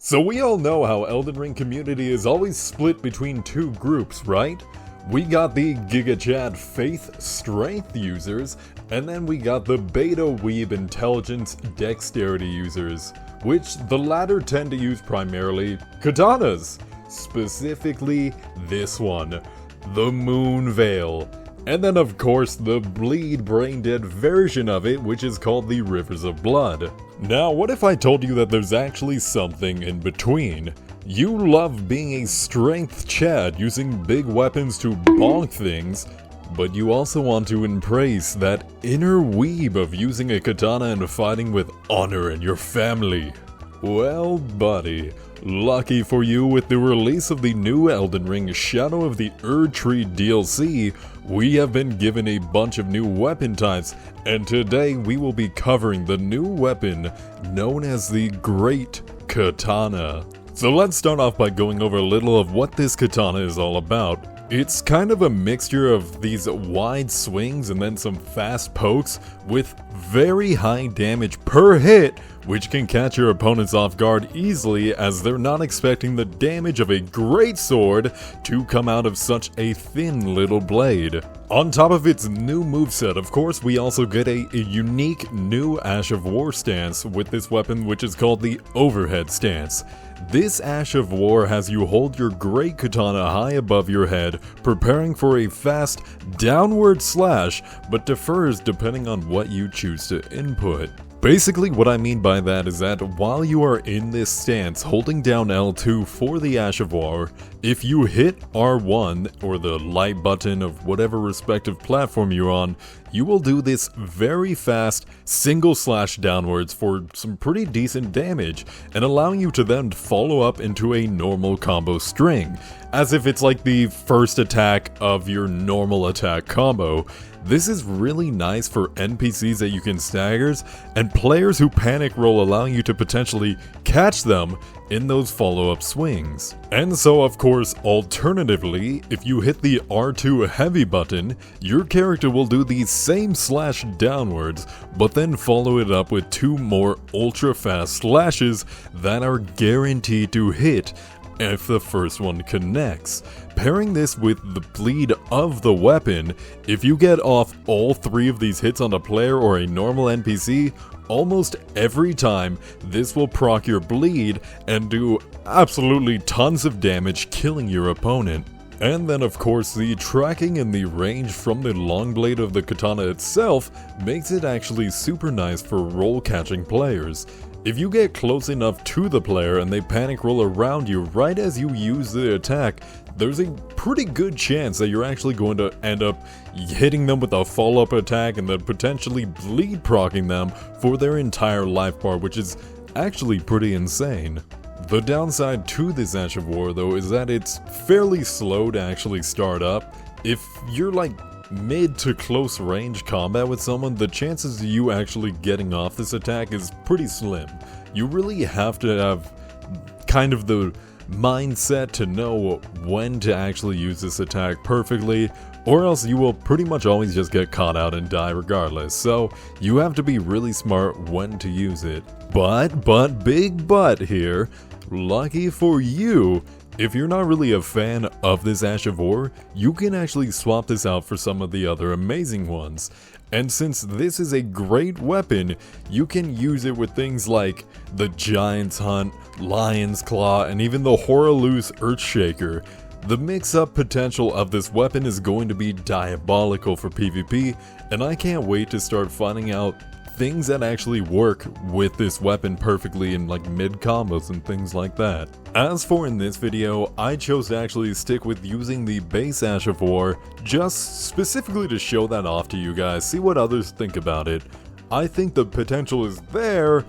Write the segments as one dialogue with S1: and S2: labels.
S1: So we all know how Elden Ring community is always split between two groups, right? We got the GigaChad Faith Strength users, and then we got the Beta Weeb Intelligence Dexterity users, which the latter tend to use primarily katanas, specifically this one, the Moon Veil. And then of course the bleed brain dead version of it, which is called the Rivers of Blood. Now what if I told you that there's actually something in between? You love being a strength Chad using big weapons to bonk things, but you also want to embrace that inner weeb of using a katana and fighting with honor in your family. Well buddy, lucky for you, with the release of the new Elden Ring Shadow of the Erdtree DLC, we have been given a bunch of new weapon types, and today we will be covering the new weapon known as the Great Katana. So let's start off by going over a little of what this katana is all about. It's kind of a mixture of these wide swings and then some fast pokes with very high damage per hit, which can catch your opponents off guard easily as they're not expecting the damage of a great sword to come out of such a thin little blade. On top of its new moveset, of course, we also get a unique new Ash of War stance with this weapon, which is called the Overhead Stance. This Ash of War has you hold your great katana high above your head, preparing for a fast downward slash, but defers depending on what you choose to input. Basically what I mean by that is that while you are in this stance holding down L2 for the Ash of War, if you hit R1 or the light button of whatever respective platform you're on, you will do this very fast single slash downwards for some pretty decent damage, and allowing you to then follow up into a normal combo string, as if it's like the first attack of your normal attack combo. This is really nice for NPCs that you can stagger, and players who panic roll, allowing you to potentially catch them in those follow-up swings. And so of course, alternatively, if you hit the R2 heavy button, your character will do the same slash downwards, but then follow it up with two more ultra fast slashes that are guaranteed to hit if the first one connects. Pairing this with the bleed of the weapon, if you get off all three of these hits on a player or a normal NPC, almost every time this will proc your bleed and do absolutely tons of damage, killing your opponent. And then of course the tracking and the range from the long blade of the katana itself makes it actually super nice for roll catching players. If you get close enough to the player and they panic roll around you right as you use the attack, there's a pretty good chance that you're actually going to end up hitting them with a follow-up attack and then potentially bleed proccing them for their entire life bar, which is actually pretty insane. The downside to this Ash of War though is that it's fairly slow to actually start up. If you're like mid to close range combat with someone, the chances of you actually getting off this attack is pretty slim. You really have to have kind of the mindset to know when to actually use this attack perfectly, or else you will pretty much always just get caught out and die regardless. So you have to be really smart when to use it. But big but here, lucky for you, if you're not really a fan of this Ash of War, you can actually swap this out for some of the other amazing ones. And since this is a great weapon, you can use it with things like the Giant's Hunt, Lion's Claw, and even the Horaloose Earthshaker. The mix-up potential of this weapon is going to be diabolical for PvP, and I can't wait to start finding out things that actually work with this weapon perfectly in like mid combos and things like that. As for in this video, I chose to actually stick with using the base Ash of War, just specifically to show that off to you guys, see what others think about it. I think the potential is there,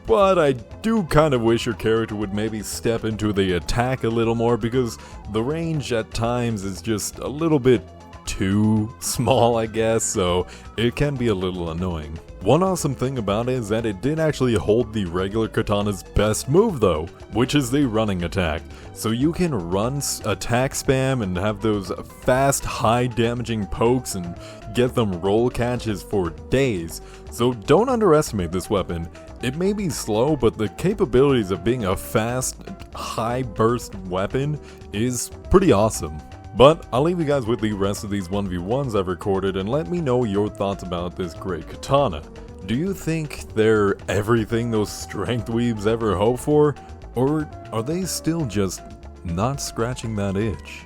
S1: but I do kind of wish your character would maybe step into the attack a little more, because the range at times is just a little bit too small, I guess, so it can be a little annoying. One awesome thing about it is that it did actually hold the regular katana's best move though, which is the running attack. So you can run attack spam and have those fast, high damaging pokes and get them roll catches for days. So don't underestimate this weapon. It may be slow, but the capabilities of being a fast, high-burst weapon is pretty awesome. But I'll leave you guys with the rest of these 1v1s I've recorded and let me know your thoughts about this great katana. Do you think they're everything those strength weebs ever hope for? Or are they still just not scratching that itch?